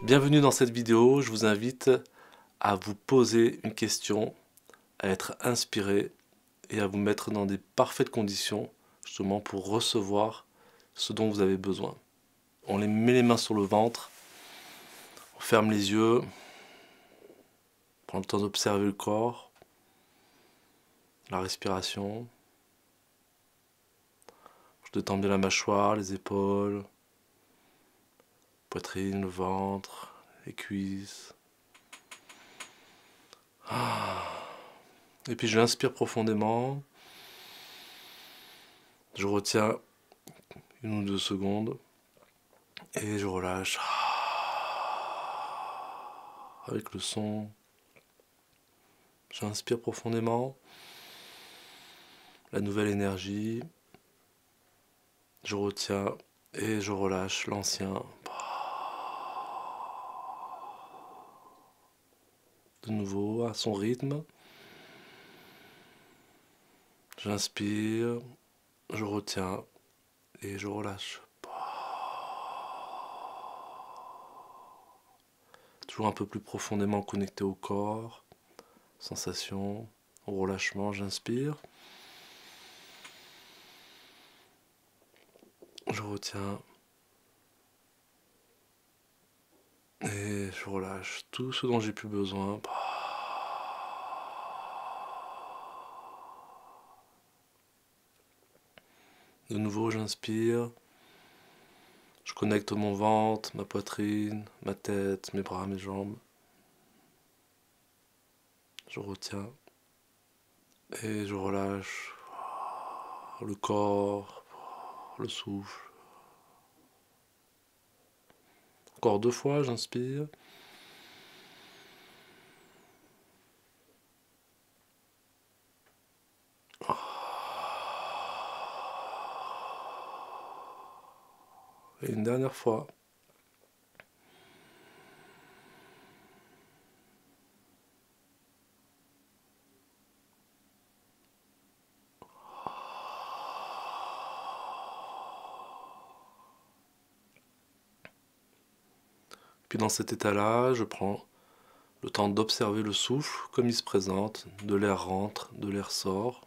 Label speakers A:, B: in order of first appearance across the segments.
A: Bienvenue dans cette vidéo, je vous invite à vous poser une question, à être inspiré et à vous mettre dans des parfaites conditions justement pour recevoir ce dont vous avez besoin. On les met les mains sur le ventre, on ferme les yeux, on prend le temps d'observer le corps, la respiration. Je détends bien la mâchoire, les épaules, poitrine, le ventre, les cuisses. Et puis j'inspire profondément, je retiens 1 ou 2 secondes et je relâche avec le son. J'inspire profondément la nouvelle énergie, je retiens et je relâche l'ancien. De nouveau à son rythme. J'inspire, je retiens et je relâche. Toujours un peu plus profondément connecté au corps, sensation, au relâchement, j'inspire. Je retiens et je relâche tout ce dont j'ai plus besoin. De nouveau, j'inspire. Je connecte mon ventre, ma poitrine, ma tête, mes bras, mes jambes. Je retiens et je relâche le corps, le souffle. Encore 2 fois, j'inspire. Et une dernière fois. Puis dans cet état-là, je prends le temps d'observer le souffle comme il se présente, de l'air rentre, de l'air sort.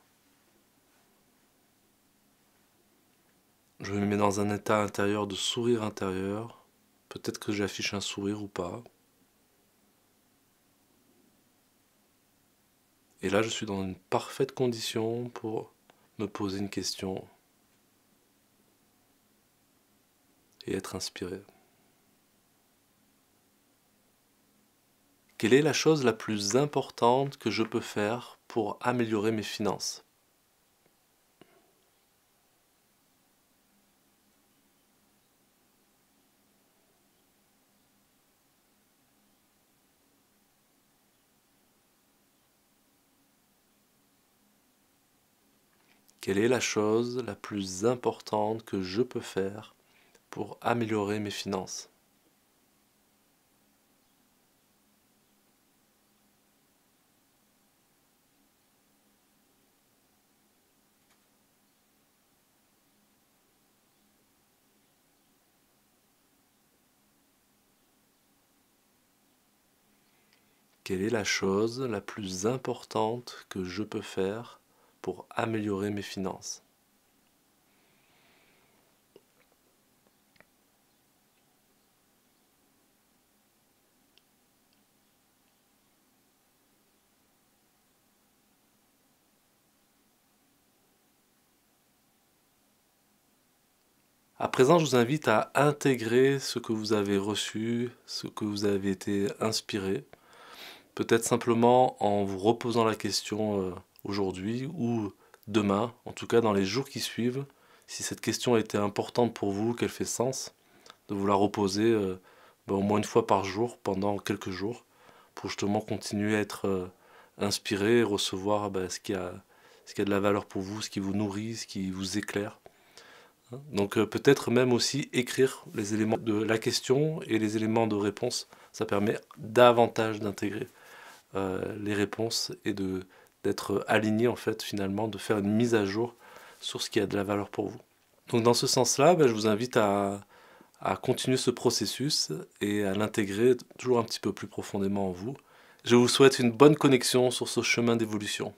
A: Je me mets dans un état intérieur de sourire intérieur. Peut-être que j'affiche un sourire ou pas. Et là, je suis dans une parfaite condition pour me poser une question et être inspiré. Quelle est la chose la plus importante que je peux faire pour améliorer mes finances ? Quelle est la chose la plus importante que je peux faire pour améliorer mes finances ? Quelle est la chose la plus importante que je peux faire pour améliorer mes finances ? À présent, je vous invite à intégrer ce que vous avez reçu, ce que vous avez été inspiré. Peut-être simplement en vous reposant la question aujourd'hui ou demain, en tout cas dans les jours qui suivent, si cette question a été importante pour vous, qu'elle fait sens, de vous la reposer au moins 1 fois par jour pendant quelques jours pour justement continuer à être inspiré et recevoir ce qui a de la valeur pour vous, ce qui vous nourrit, ce qui vous éclaire. Donc peut-être même aussi écrire les éléments de la question et les éléments de réponse. Ça permet davantage d'intégrer les réponses et d'être aligné en fait finalement, de faire une mise à jour sur ce qui a de la valeur pour vous. Donc dans ce sens-là, je vous invite à à continuer ce processus et à l'intégrer toujours un petit peu plus profondément en vous. Je vous souhaite une bonne connexion sur ce chemin d'évolution.